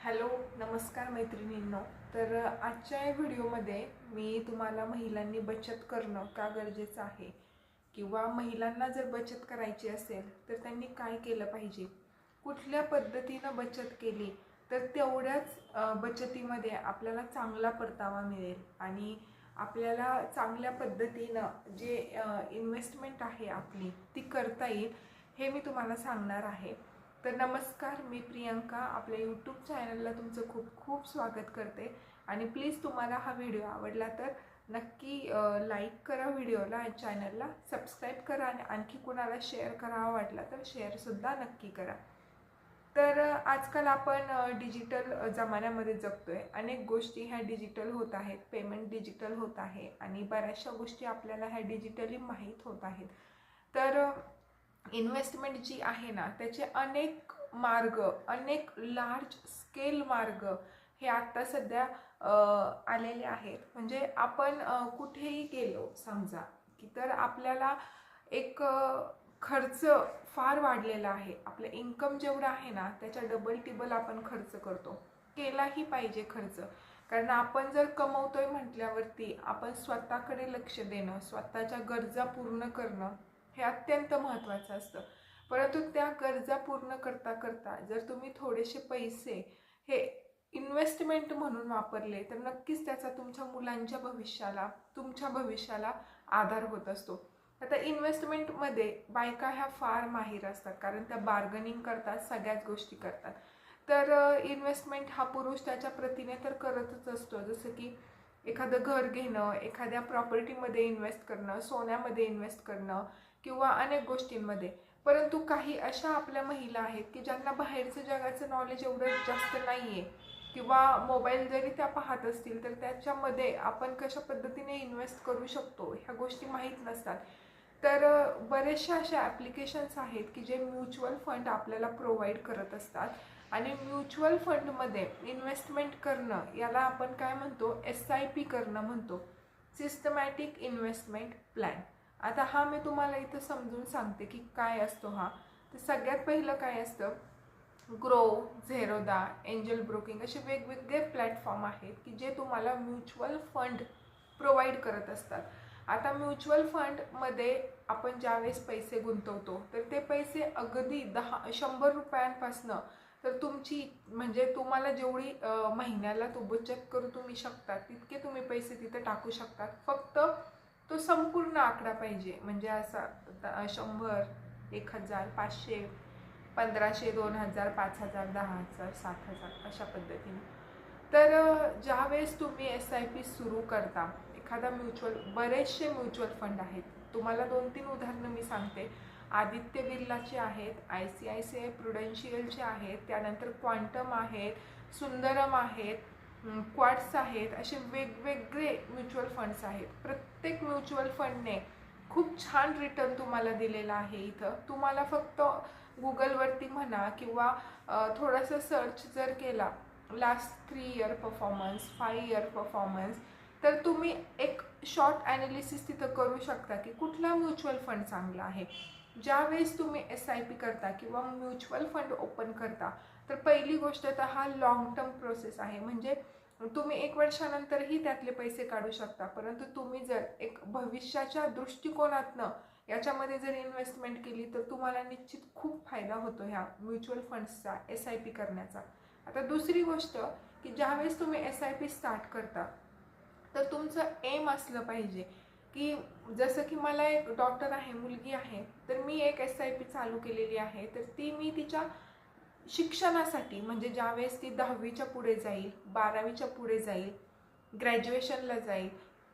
Hello नमस्कार मैत्रिणींनो। तर आजच्या या व्हिडिओमध्ये मी तुम्हाला महिलांनी बचत करणं का गरजेचं आहे किंवा महिलांना जर बचत करायची असेल तर त्यांनी काय केलं पाहिजे, कुठल्या पद्धतीनं बचत केली तर तेवढ्याच बचतीमध्ये आपल्याला चांगला परतावा मिळेल आणि आपल्याला चांगल्या पद्धतीनं जे इन्व्हेस्टमेंट आहे आपली ती करता येईल, हे मी तुम्हाला सांगणार आहे। तर नमस्कार, मी प्रियंका आपल्या यूट्यूब चॅनलला तुमचं खूप खूप स्वागत करते आणि प्लीज तुम्हाला हा व्हिडिओ आवडला तर नक्की लाईक करा व्हिडिओला आणि चॅनलला सबस्क्राईब करा आणि आणखी कोणाला शेअर करावा वाटला तर शेअरसुद्धा नक्की करा। तर आजकाल आपण डिजिटल जमान्यामध्ये जगतोय। अनेक गोष्टी ह्या डिजिटल होत आहेत, पेमेंट डिजिटल होत आहे आणि बऱ्याचशा गोष्टी आपल्याला ह्या डिजिटली माहीत होत आहेत। तर इन्व्हेस्टमेंट जी आहे ना त्याचे अनेक मार्ग, अनेक लार्ज स्केल मार्ग हे आता सध्या आलेले आहेत। म्हणजे आपण कुठेही गेलो समजा की तर आपल्याला एक खर्च फार वाढलेला आहे। आपलं इन्कम जेवढं आहे ना त्याच्या डबल टिबल आपण खर्च करतो, केलाही पाहिजे खर्च, कारण आपण जर कमवतोय म्हटल्यावरती आपण स्वतःकडे लक्ष देणं, स्वतःच्या गरजा पूर्ण करणं हे अत्यंत महत्त्वाचं असतं। परंतु त्या गरजा पूर्ण करता करता जर तुम्ही थोडेसे पैसे हे इन्व्हेस्टमेंट म्हणून वापरले तर नक्कीच त्याचा तुमच्या मुलांच्या भविष्याला, तुमच्या भविष्याला आधार होत असतो। आता इन्व्हेस्टमेंटमध्ये बायका ह्या फार माहीर असतात, कारण त्या बार्गनिंग करतात, सगळ्याच गोष्टी करतात। तर इन्व्हेस्टमेंट हा पुरुष त्याच्या प्रतीने तर करतच असतो, जसं की एखादं घर घेणं, एखाद्या प्रॉपर्टीमध्ये इन्व्हेस्ट करणं, सोन्यामध्ये इन्व्हेस्ट करणं किंवा अनेक गोष्टींमध्ये। परंतु काही अशा आपल्या महिला आहेत की ज्यांना बाहेरचं जगाचं नॉलेज एवढं जास्त नाही आहे किंवा मोबाईल जरी त्या पाहत असतील तर त्याच्यामध्ये आपण कशा पद्धतीने इन्व्हेस्ट करू शकतो ह्या गोष्टी माहीत नसतात। तर बरेचशा अशा ॲप्लिकेशन्स आहेत की जे म्युच्युअल फंड आपल्याला प्रोव्हाइड करत असतात आणि म्युच्युअल फंडमध्ये इन्व्हेस्टमेंट करणं याला आपण काय म्हणतो, SIP करणं म्हणतो, सिस्टमॅटिक इन्व्हेस्टमेंट प्लॅन। आता हा मी तुम्हाला इथं समजून सांगते की काय असतो हा। तर सगळ्यात पहिलं काय असतं, ग्रो, झेरोदा, एंजल ब्रोकिंग असे वेगवेगळे प्लॅटफॉर्म आहेत की जे तुम्हाला म्युच्युअल फंड प्रोव्हाइड करत असतात। आता म्युच्युअल फंडमध्ये आपण ज्यावेळेस पैसे गुंतवतो तर ते पैसे अगदी 100 रुपयांपासनं तर तुमची म्हणजे तुम्हाला जेवढी महिन्याला तो बचत करू तुम्ही शकता तितके तुम्ही पैसे तिथे टाकू शकतात। फक्त तो संपूर्ण आकडा पाहिजे, म्हणजे असा 100, 1000, 500, 1500, 2000, 5000, 10000, 7000 अशा पद्धतीने। तर ज्यावेळेस तुम्ही SIP सुरू करता एखादा बरेचसे म्युच्युअल फंड आहेत, तुम्हाला 2-3 उदाहरणं मी सांगते। आदित्य बिर्लाचे आहेत, ICICI प्रुडेन्शियलचे आहेत, त्यानंतर क्वांटम आहेत, सुंदरम आहेत, क्वार्ट्स आहेत, असे वेगवेगळे म्युच्युअल फंड्स आहेत। प्रत्येक म्युच्युअल फंडने खूप छान रिटर्न तुम्हाला दिलेला आहे। इथं तुम्हाला फक्त गुगलवरती म्हणा किंवा थोडंसं सर्च जर केला last 3 year performance, 5 year performance, तर तुम्ही एक शॉर्ट ॲनालिसिस तिथं करू शकता की कुठला म्युच्युअल फंड चांगला आहे। ज्यावेळेस तुम्ही SIP करता किंवा म्युच्युअल फंड ओपन करता तर पहिली गोष्ट तर हा लॉंग टर्म प्रोसेस आहे, म्हणजे तुम्ही 1 वर्षानंतरही त्यातले पैसे काढू शकता। परंतु तुम्ही जर एक भविष्याच्या दृष्टिकोनातनं याच्यामध्ये जर इन्व्हेस्टमेंट केली तर तुम्हाला निश्चित खूप फायदा होतो ह्या म्युच्युअल फंड्सचा, SIP करण्याचा। आता दुसरी गोष्ट की ज्यावेळेस तुम्ही SIP स्टार्ट करता तर तुमचं एम असलं पाहिजे की जसं की मला एक डॉक्टर आहे, मुलगी आहे, तर मी एक SIP चालू केलेली आहे। तर ती मी तिच्या शिक्षणासाठी, म्हणजे ज्यावेळेस ती 10वीच्या पुढे जाईल, 12वीच्या पुढे जाईल, ग्रॅज्युएशनला जाईल,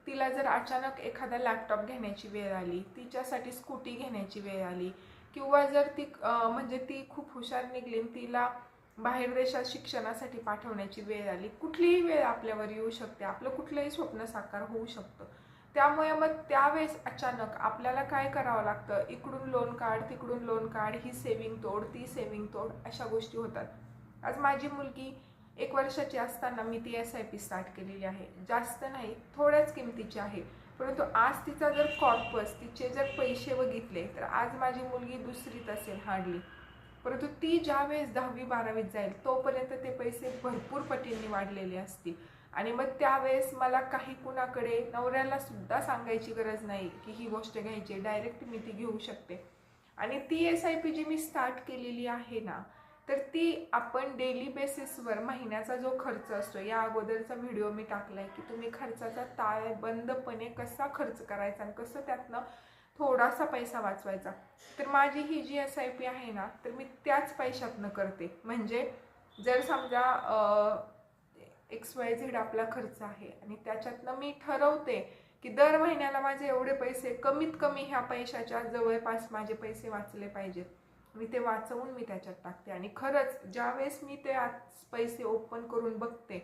तिला जर अचानक एखादा लॅपटॉप घेण्याची वेळ आली, तिच्यासाठी स्कूटी घेण्याची वेळ आली किंवा जर ती म्हणजे ती खूप हुशार निघली, तिला बाहेर देशात शिक्षणासाठी पाठवण्याची वेळ आली, कुठलीही वेळ आपल्यावर येऊ शकते, आपलं कुठलंही स्वप्न साकार होऊ शकतं। त्यामुळे मग त्यावेळेस अचानक आपल्याला काय करावं लागतं, इकडून लोन काढ, तिकडून लोन काढ, ही सेविंग तोड, ती सेविंग तोड, अशा गोष्टी होतात। आज माझी मुलगी 1 वर्षाची असताना मी ती SIP स्टार्ट केलेली आहे। जास्त नाही, थोड्याच किमतीची आहे, परंतु आज तिचा जर कॉर्पस, तिचे जर पैसे बघितले तर आज माझी मुलगी 2रीत असेल हार्डली। परंतु ती ज्या वेळेस 10वी-12वीत जाईल तोपर्यंत ते पैसे भरपूर पटींनी वाढलेले असतील. आणि मग त्यावेळेस मला काही कुणाकडे नवऱ्याला सुद्धा सांगायची गरज नाही की ही गोष्ट घ्यायची, डायरेक्ट मी ती घेऊ शकते. आणि ती SIP जी मी स्टार्ट केलेली आहे ना, तर ती आपण डेली बेसिसवर महिन्याचा जो खर्च असतो, या अगोदरचा व्हिडिओ मी टाकलाय की तुम्ही खर्चाचा ताळेबंदपणे कसा खर्च करायचा आणि कसं त्यातनं थोडासा पैसा वाचवायचा. तर माझी ही जी SIP आहे ना, तर मी त्याच पैशातनं करते. म्हणजे जर समजा XYZ आपला खर्च आहे आणि त्याच्यातनं मी ठरवते की दर महिन्याला माझे एवढे पैसे, कमीत कमी ह्या पैशाच्या जवळपास माझे पैसे वाचले पाहिजेत, मी ते वाचवून मी त्याच्यात टाकते. आणि खरंच ज्यावेळेस मी ते आज पैसे ओपन करून बघते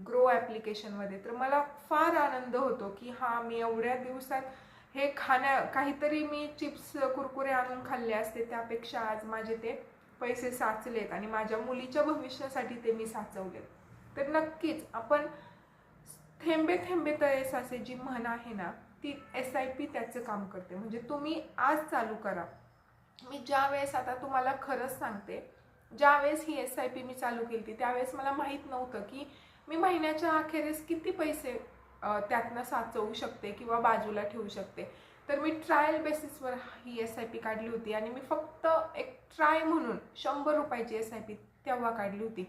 ग्रो ॲप्लिकेशनमध्ये, तर मला फार आनंद होतो की हां, मी एवढ्या दिवसात हे काहीतरी मी चिप्स कुरकुरे आणून खाल्ले असते, त्यापेक्षा आज माझे ते पैसे साचलेत आणि माझ्या मुलीच्या भविष्यासाठी ते मी साचवलेत. तर नक्कीच आपण थेंबे थेंबे तळे साचे जी म्हण आहे ना, ती SIP त्याचं काम करते. म्हणजे तुम्ही आज चालू करा. मी ज्या वेळेस, आता तुम्हाला खरंच सांगते, ज्या वेळेस ही SIP मी चालू केली त्यावेळेस मला माहीत नव्हतं की मी महिन्याच्या अखेरीस किती पैसे त्यातनं साचवू शकते किंवा बाजूला ठेवू शकते. तर मी ट्रायल बेसिसवर ही SIP काढली होती आणि मी फक्त एक ट्राय म्हणून 100 रुपयाची SIP तेव्हा काढली होती.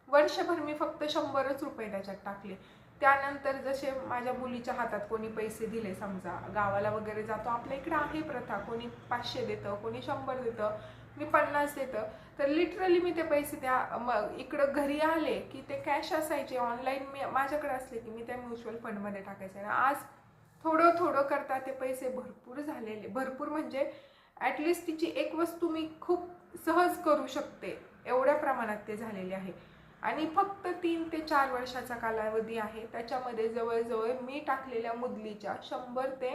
वर्षभर मी फक्त 100च रुपये त्याच्यात टाकले. त्यानंतर जसे माझ्या मुलीच्या हातात कोणी पैसे दिले, समजा गावाला वगैरे जातो, आपल्या इकडे आहे प्रथा, कोणी 500 देतं, कोणी 100 देतं, मी 50 देतं, तर लिटरली मी ते पैसे इकडं घरी आले की ते कॅश असायचे, ऑनलाईन मी माझ्याकडे असले की मी त्या म्युच्युअल फंडमध्ये टाकायचे. आणि आज थोडं थोडं करता ते पैसे भरपूर झालेले, भरपूर म्हणजे ॲटलिस्ट तिची एक वस्तू मी खूप सहज करू शकते एवढ्या प्रमाणात ते झालेले आहे. आणि फक्त 3 ते 4 वर्षाचा कालावधी आहे. त्याच्यामध्ये जवळजवळ मी टाकलेल्या मुदलीच्या 100 ते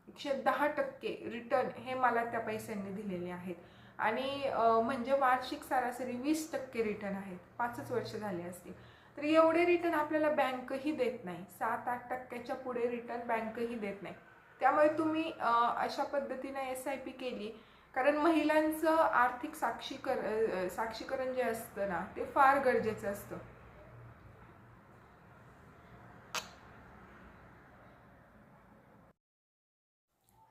110% रिटर्न हे मला त्या पैशांनी दिलेले आहेत. आणि म्हणजे वार्षिक सरासरी 20% रिटर्न आहेत. 5च वर्ष झाले असतील. तर एवढे रिटर्न आपल्याला बँकही देत नाही. 7-8% पुढे रिटर्न बँकही देत नाही. त्यामुळे तुम्ही अशा पद्धतीने SIP केली, कारण महिलांचं आर्थिक साक्षीकरण जे असतं ना, ते फार गरजेचं असतं.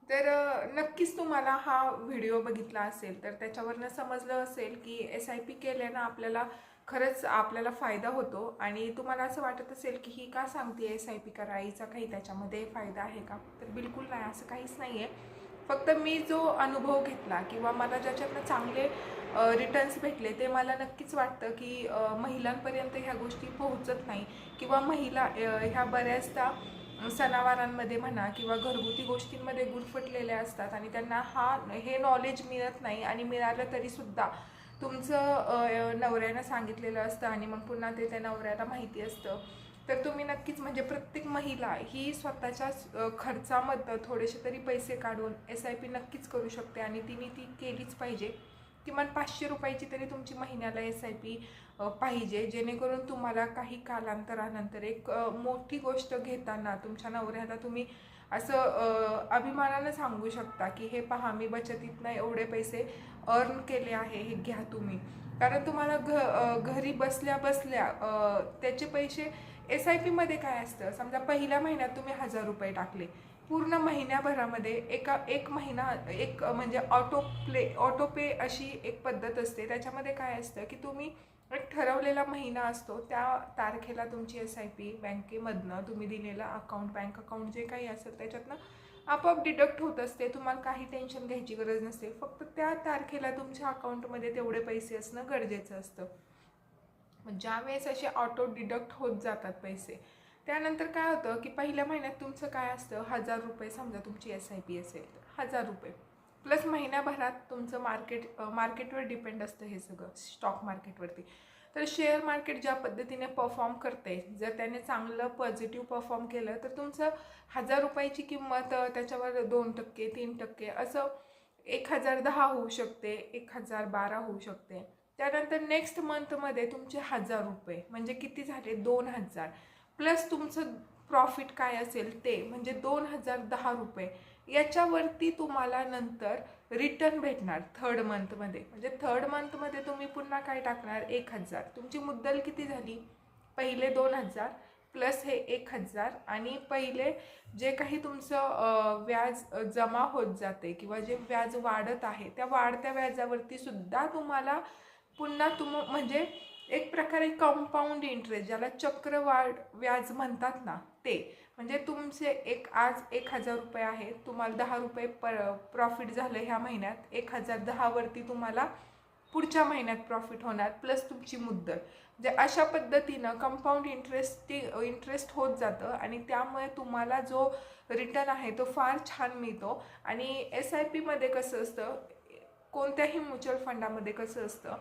तर नक्कीच तुम्हाला हा व्हिडिओ बघितला असेल तर त्याच्यावरनं समजलं असेल की SIP केल्यानं आपल्याला फायदा होतो. आणि तुम्हाला असं वाटत असेल की ही का सांगते SIP करायचा, काही त्याच्यामध्ये फायदा आहे का? तर बिलकुल नाही, असं काहीच नाही आहे. फक्त मी जो अनुभव घेतला किंवा मला ज्याच्यातनं चांगले रिटर्न्स भेटले, ते मला नक्कीच वाटतं की महिलांपर्यंत ह्या गोष्टी पोहोचत नाही किंवा महिला ह्या बऱ्याचदा सणावारांमध्ये म्हणा किंवा घरगुती गोष्टींमध्ये गुरफटलेल्या असतात आणि त्यांना हे नॉलेज मिळत नाही. आणि मिळालं तरीसुद्धा तुमचं नवऱ्यानं सांगितलेलं असतं आणि मग पुन्हा ते त्या नवऱ्याला माहिती असतं. तर तुम्ही नक्कीच, म्हणजे प्रत्येक महिला ही स्वतःच्या खर्चामधनं थोडेसे तरी पैसे काढून SIP नक्कीच करू शकते. आणि तिने ती केलीच पाहिजे. किमान 500 रुपयाची तरी तुमची महिन्याला SIP पाहिजे, जेणेकरून तुम्हाला काही कालांतरानंतर एक मोठी गोष्ट घेताना तुमच्या नवऱ्याला तुम्ही असं अभिमानानं सांगू शकता की हे पहा, मी बचतीतनं एवढे पैसे अर्न केले आहे, हे घ्या तुम्ही. कारण तुम्हाला घरी बसल्या बसल्या त्याचे पैसे SIP मध्ये काय असतं, समजा पहिल्या महिन्यात तुम्ही 1000 रुपये टाकले, पूर्ण महिन्याभरामध्ये एक महिना म्हणजे ऑटोपे अशी एक पद्धत असते. त्याच्यामध्ये काय असतं की तुम्ही एक ठरवलेला महिना असतो, त्या तारखेला तुमची SIP बँकेमधनं तुम्ही दिलेला बँक अकाउंट जे काही असेल त्याच्यातनं आपोआप डिडक्ट होत असते. तुम्हाला काही टेन्शन घ्यायची गरज नसते. फक्त त्या तारखेला तुमच्या अकाउंटमध्ये तेवढे पैसे असणं गरजेचं असतं. ज्या वेळेस असे ऑटो डिडक्ट होत जातात पैसे, त्यानंतर काय होतं की पहिल्या महिन्यात तुमचं काय असतं, 1000 रुपये समजा तुमची SIP असेल तर 1000 रुपये प्लस महिन्याभरात तुमचं मार्केटवर डिपेंड असतं हे सगळं, स्टॉक मार्केटवरती. तर शेअर मार्केट ज्या पद्धतीने परफॉर्म करते, जर त्याने चांगलं पॉझिटिव्ह परफॉर्म केलं तर तुमचं 1000 रुपयाची किंमत त्याच्यावर 2%, 3% असं 1010 होऊ शकते, 1012 होऊ शकते. त्यानंतर नेक्स्ट मंथमध्ये तुमचे 1000 रुपये म्हणजे किती झाले, 2000 प्लस तुमचं प्रॉफिट काय असेल ते म्हणजे 2010 रुपये. याच्यावरती तुम्हाला नंतर रिटर्न भेटणार थर्ड मंथमध्ये. म्हणजे थर्ड मंथमध्ये तुम्ही पुन्हा काय टाकणार, 1,000. तुमची मुद्दल किती झाली, पहिले 2,000 प्लस हे 1,000 आणि पहिले जे काही तुमचं व्याज जमा होत जाते किंवा जे व्याज वाढत आहे त्या वाढत्या व्याजावरती सुद्धा तुम्हाला पुन्हा म्हणजे एक प्रकारे कंपाऊंड इंटरेस्ट, ज्याला चक्रवाढ व्याज म्हणतात ना ते. म्हणजे तुमचे आज 1,000 रुपये आहे, तुम्हाला 10 रुपये प्रॉफिट झालं ह्या महिन्यात, 1,010 वरती तुम्हाला पुढच्या महिन्यात प्रॉफिट होणार प्लस तुमची मुद्दल. म्हणजे अशा पद्धतीनं कंपाऊंड इंटरेस्ट होत जातं आणि त्यामुळे तुम्हाला जो रिटर्न आहे तो फार छान मिळतो. आणि SIPमध्ये कसं असतं, कोणत्याही म्युच्युअल फंडामध्ये कसं असतं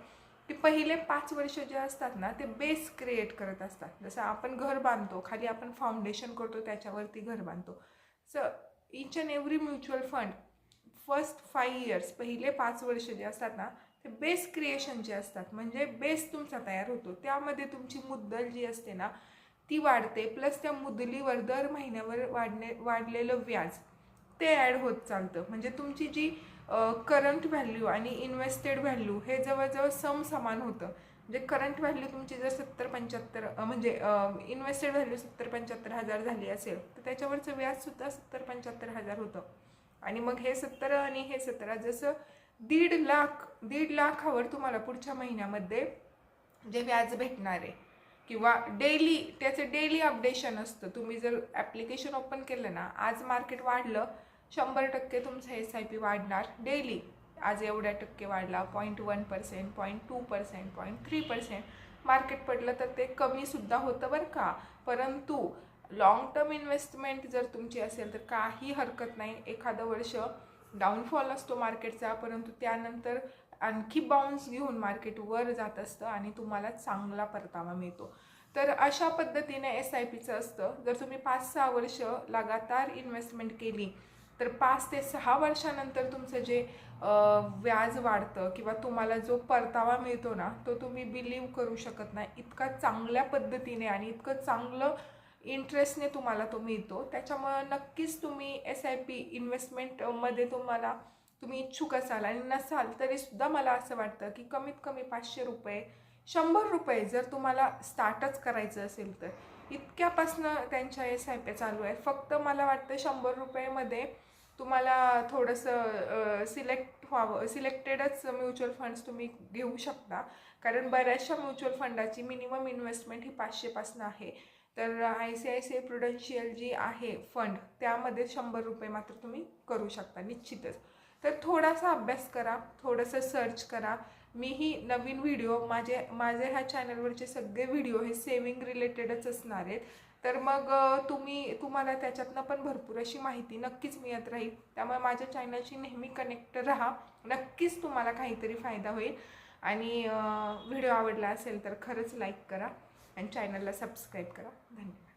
की पहिले 5 वर्ष जे असतात ना ते बेस क्रिएट करत असतात. जसं आपण घर बांधतो, खाली आपण फाउंडेशन करतो, त्याच्यावरती घर बांधतो. So each and every mutual fund first 5 years, पहिले 5 वर्ष जे असतात ना ते बेस क्रिएशनचे असतात. म्हणजे बेस तुमचा तयार होतो, त्यामध्ये तुमची मुद्दल जी असते ना ती वाढते, प्लस त्या मुदलीवर दर महिन्यावर वाढलेलं व्याज ते ॲड होत चालतं. म्हणजे तुमची जी करंट व्हॅल्यू आणि इन्व्हेस्टेड व्हॅल्यू हे जवळजवळ समान होतं. म्हणजे करंट व्हॅल्यू तुमची जर 70-75 म्हणजे इन्व्हेस्टेड व्हॅल्यू 70-75 हजार झाली असेल तर त्याच्यावरचं व्याजसुद्धा 70-75 हजार होतं. आणि मग हे 17 आणि हे 17 जसं 1.5 लाखावर तुम्हाला पुढच्या महिन्यामध्ये जे व्याज भेटणार आहे किंवा त्याचे डेली अपडेशन असतं. तुम्ही जर ॲप्लिकेशन ओपन केलं ना, आज मार्केट वाढलं 100% तुमचं SIP वाढणार डेली. आज एवढ्या टक्के वाढला, 0.1%, 0.2%, 0.3% मार्केट पडलं तर ते कमीसुद्धा होतं बरं का. परंतु लॉंग टर्म इन्व्हेस्टमेंट जर तुमची असेल तर काही हरकत नाही. एखादं वर्ष डाऊनफॉल असतो मार्केटचा, परंतु त्यानंतर आणखी बाउन्स घेऊन मार्केट वर जात असतं आणि तुम्हाला चांगला परतावा मिळतो. तर अशा पद्धतीने SIPचं असतं. जर तुम्ही 5-6 वर्ष लगातार इन्व्हेस्टमेंट केली तर 5 ते 6 वर्षानंतर तुमचं जे व्याज वाढतं किंवा तुम्हाला जो परतावा मिळतो ना तो तुम्ही बिलीव्ह करू शकत नाही. इतका चांगल्या पद्धतीने आणि इतकं चांगलं इंटरेस्टने तुम्हाला तो मिळतो. त्याच्यामुळं नक्कीच तुम्ही SIP इन्व्हेस्टमेंटमध्ये तुम्ही इच्छुक असाल आणि नसाल तरीसुद्धा मला असं वाटतं की कमीत कमी 500 रुपये, 100 रुपये जर तुम्हाला स्टार्टच करायचं असेल तर इतक्यापासनं त्यांच्या SIP चालू आहेत. फक्त मला वाटतं 100 रुपयेमध्ये तुम्हाला थोडंसं सिलेक्टेडच म्युच्युअल फंड्स तुम्ही घेऊ शकता. कारण बऱ्याचशा म्युच्युअल फंडाची मिनिमम इन्व्हेस्टमेंट ही 500 पासून आहे. तर ICICI प्रुडेन्शियल जी आहे फंड त्यामध्ये 100 रुपये मात्र तुम्ही करू शकता निश्चितच. तर थोडासा अभ्यास करा, थोडंसं सर्च करा. मीही नवीन व्हिडिओ माझे ह्या चॅनलवरचे सगळे व्हिडिओ हे सेविंग रिलेटेडच असणार आहेत. तर मग तुम्हाला त्याच्यातनं पण भरपूर अशी माहिती नक्कीच मिळत राहील. त्यामुळे माझ्या चॅनलशी नेहमी कनेक्ट राहा, नक्कीच तुम्हाला काहीतरी फायदा होईल. आणि व्हिडिओ आवडला असेल तर खरंच लाईक करा आणि चॅनलला सबस्क्राईब करा. धन्यवाद.